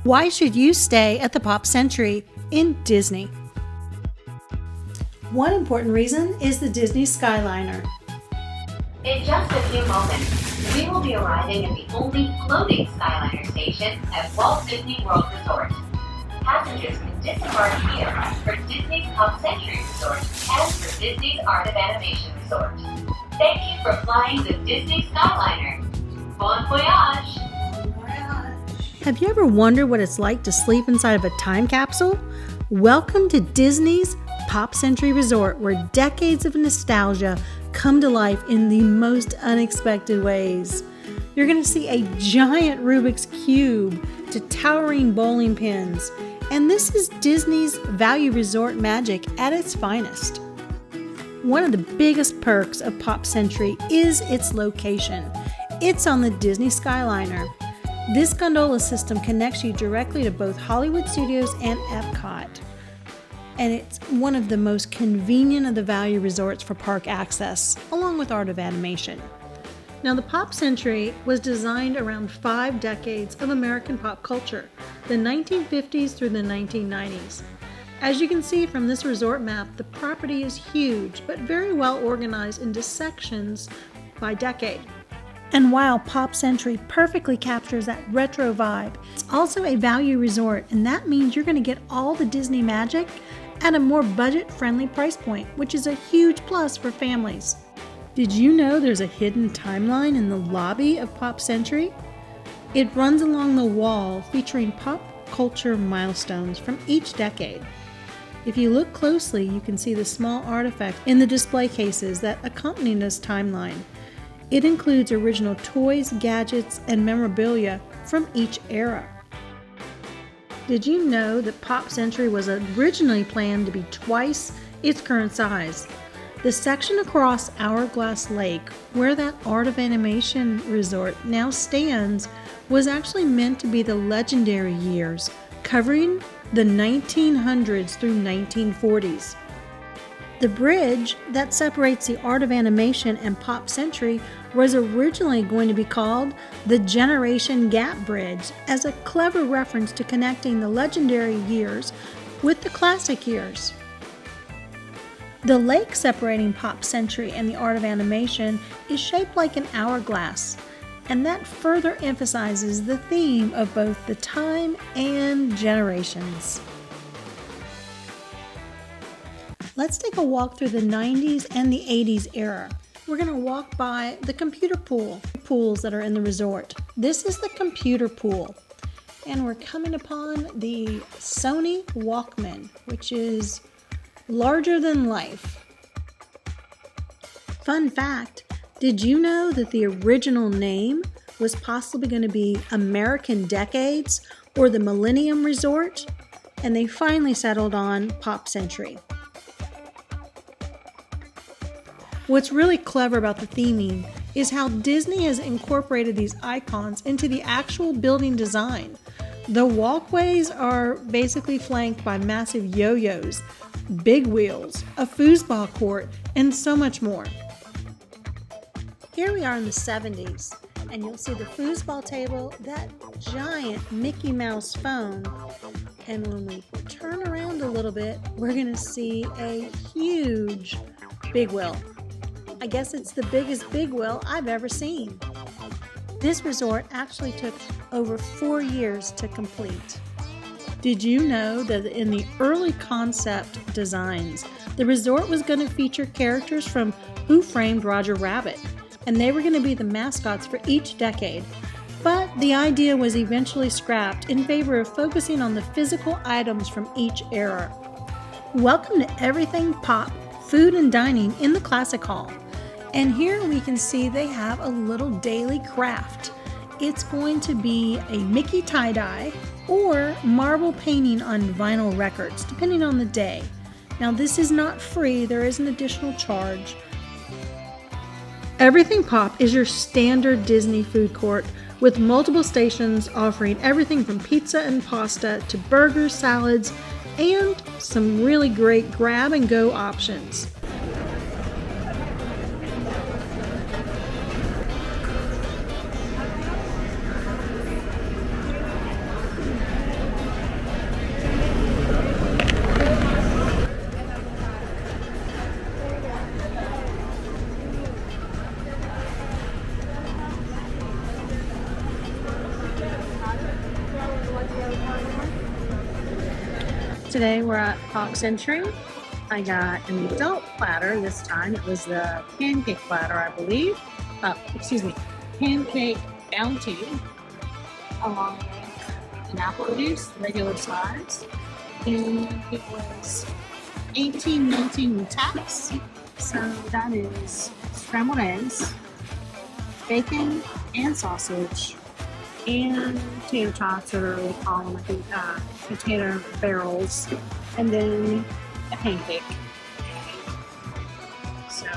Why should you stay at the Pop Century in Disney? One important reason is the Disney Skyliner. In just a few moments, we will be arriving at the only floating Skyliner station at Walt Disney World Resort. Passengers can disembark here for Disney's Pop Century Resort and for Disney's Art of Animation Resort. Thank you for flying the Disney Skyliner. Bon voyage! Have you ever wondered what it's like to sleep inside of a time capsule? Welcome to Disney's Pop Century Resort, where decades of nostalgia come to life in the most unexpected ways. You're going to see a giant Rubik's Cube to towering bowling pins, and this is Disney's value resort magic at its finest. One of the biggest perks of Pop Century is its location. It's on the Disney Skyliner. This gondola system connects you directly to both Hollywood Studios and Epcot. And it's one of the most convenient of the value resorts for park access, along with Art of Animation. Now, the Pop Century was designed around 5 decades of American pop culture, the 1950s through the 1990s. As you can see from this resort map, the property is huge, but very well organized into sections by decade. And while Pop Century perfectly captures that retro vibe, it's also a value resort, and that means you're going to get all the Disney magic at a more budget-friendly price point, which is a huge plus for families. Did you know there's a hidden timeline in the lobby of Pop Century? It runs along the wall featuring pop culture milestones from each decade. If you look closely, you can see the small artifacts in the display cases that accompany this timeline. It includes original toys, gadgets, and memorabilia from each era. Did you know that Pop Century was originally planned to be twice its current size? The section across Hourglass Lake, where that Art of Animation resort now stands, was actually meant to be the legendary years, covering the 1900s through 1940s. The bridge that separates the Art of Animation and Pop Century was originally going to be called the Generation Gap Bridge, as a clever reference to connecting the legendary years with the classic years. The lake separating Pop Century and the Art of Animation is shaped like an hourglass, and that further emphasizes the theme of both the time and generations. Let's take a walk through the 90s and the 80s era. We're going to walk by the computer pools that are in the resort. This is the computer pool, and we're coming upon the Sony Walkman, which is larger than life. Fun fact, did you know that the original name was possibly going to be American Decades or the Millennium Resort? And they finally settled on Pop Century. What's really clever about the theming is how Disney has incorporated these icons into the actual building design. The walkways are basically flanked by massive yo-yos, big wheels, a foosball court, and so much more. Here we are in the 70s, and you'll see the foosball table, that giant Mickey Mouse phone, and when we turn around a little bit, we're going to see a huge big wheel. I guess it's the biggest big wheel I've ever seen. This resort actually took over 4 years to complete. Did you know that in the early concept designs, the resort was going to feature characters from Who Framed Roger Rabbit, and they were going to be the mascots for each decade. But the idea was eventually scrapped in favor of focusing on the physical items from each era. Welcome to Everything Pop, Food and Dining in the Classic Hall. And here we can see they have a little daily craft. It's going to be a Mickey tie-dye or marble painting on vinyl records, depending on the day. Now, this is not free, there is an additional charge. Everything Pop is your standard Disney food court with multiple stations offering everything from pizza and pasta to burgers, salads, and some really great grab-and-go options. Today we're at Pop Century. I got an adult platter this time. It was the pancake platter, I believe. Pancake bounty, along with an apple juice, regular size. And it was 18 melting taps. So that is scrambled eggs, bacon and sausage, and tater tots, or we call them, I think, potato barrels, and then a pancake. So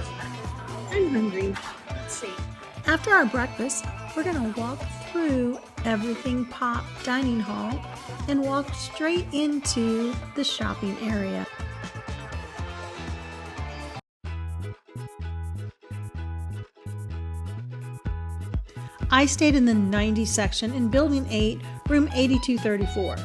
I'm hungry. Let's see. After our breakfast, we're gonna walk through Everything Pop Dining Hall and walk straight into the shopping area. I stayed in the 90s section in Building 8, room 8234.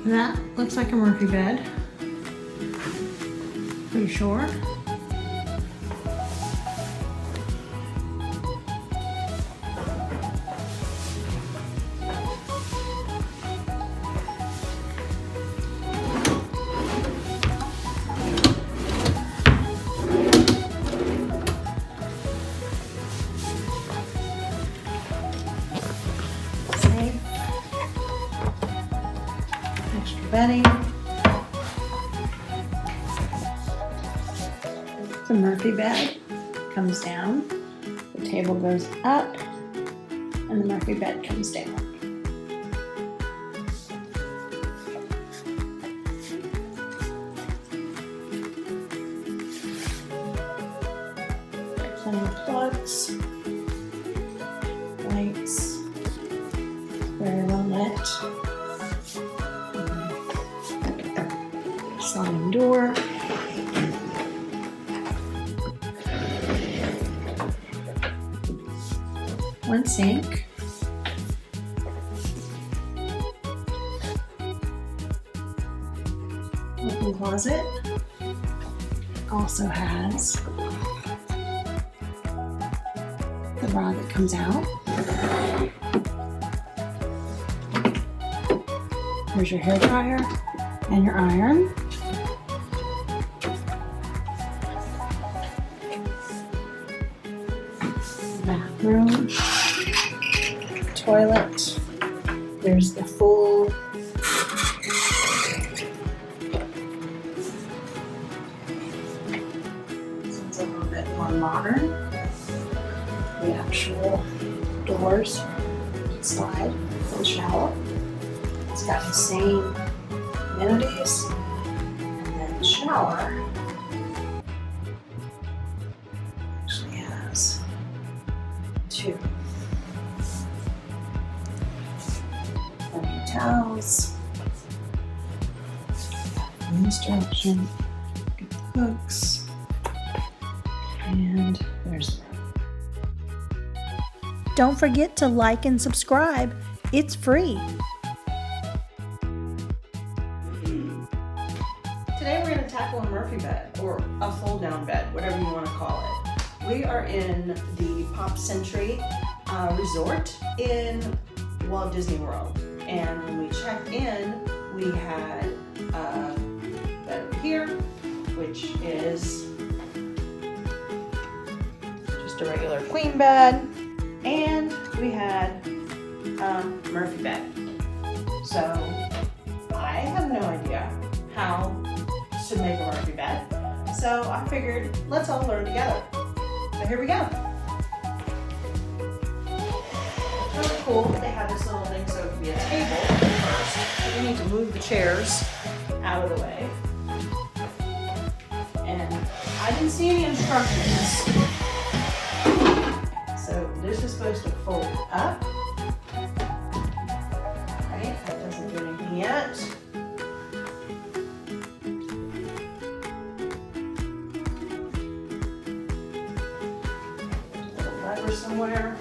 That looks like a Murphy bed. Pretty sure. Bedding. It's a Murphy bed. Comes down. The table goes up, and the Murphy bed comes down. Plenty of plugs, lights, very well lit. Sliding door. One sink. Open closet. Also has the rod that comes out. There's your hair dryer and your iron. Bathroom, toilet. There's the full it's a little bit more modern. The actual doors slide for the shower. It's got the same amenities, and then the shower actually has two towels, instruction, hooks, and there's. Don't forget to like and subscribe. It's free. Today we're going to tackle a Murphy bed, or a fold-down bed, whatever you want to call it. We are in the Pop Century Resort in Walt Disney World. And when we checked in, we had a bed over here, which is just a regular queen bed. And we had a Murphy bed. So I have no idea how to make a Murphy bed. So I figured, let's all learn together. So here we go. It's really cool that they have this little thing so it can be a table first. We need to move the chairs out of the way. And I didn't see any instructions this is supposed to fold up. Right, that doesn't do anything yet. Little lever somewhere.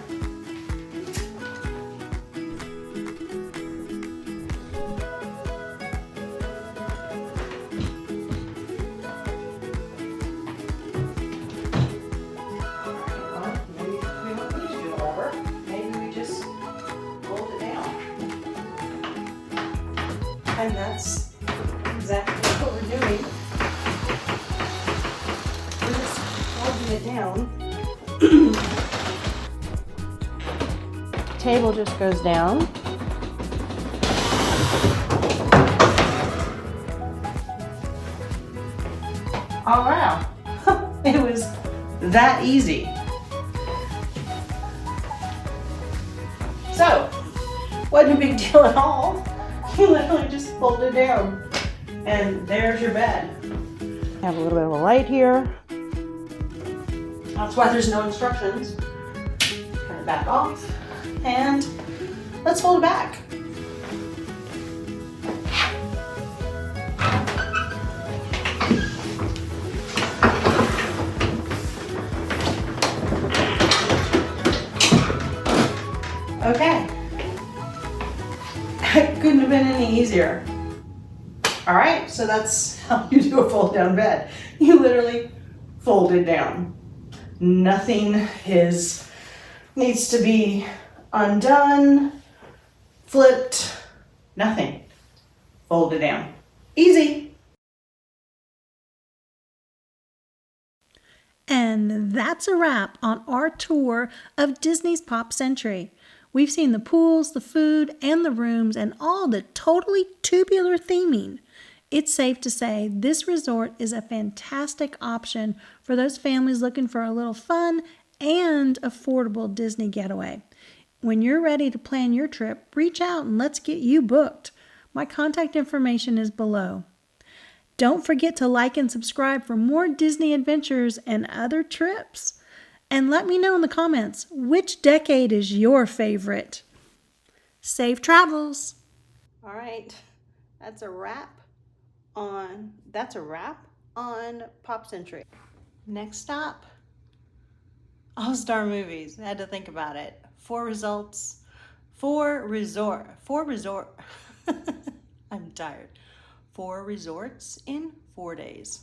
And that's exactly what we're doing. We're just holding it down. Table just goes down. Oh wow, it was that easy. So, wasn't a big deal at all. You literally just fold it down and there's your bed. Have a little bit of a light here. That's why there's no instructions. Turn it back off and let's fold it back. Okay. It couldn't have been any easier. All right, so that's how you do a fold down bed. You literally fold it down. Nothing needs to be undone, flipped, nothing. Fold it down. Easy. And that's a wrap on our tour of Disney's Pop Century. We've seen the pools, the food, and the rooms, and all the totally tubular theming. It's safe to say this resort is a fantastic option for those families looking for a little fun and affordable Disney getaway. When you're ready to plan your trip, reach out and let's get you booked. My contact information is below. Don't forget to like and subscribe for more Disney adventures and other trips. And let me know in the comments, which decade is your favorite? Safe travels! All right, that's a wrap on Pop Century. Next stop, All-Star Movies. I had to think about it. 4 resort. I'm tired. 4 resorts in 4 days.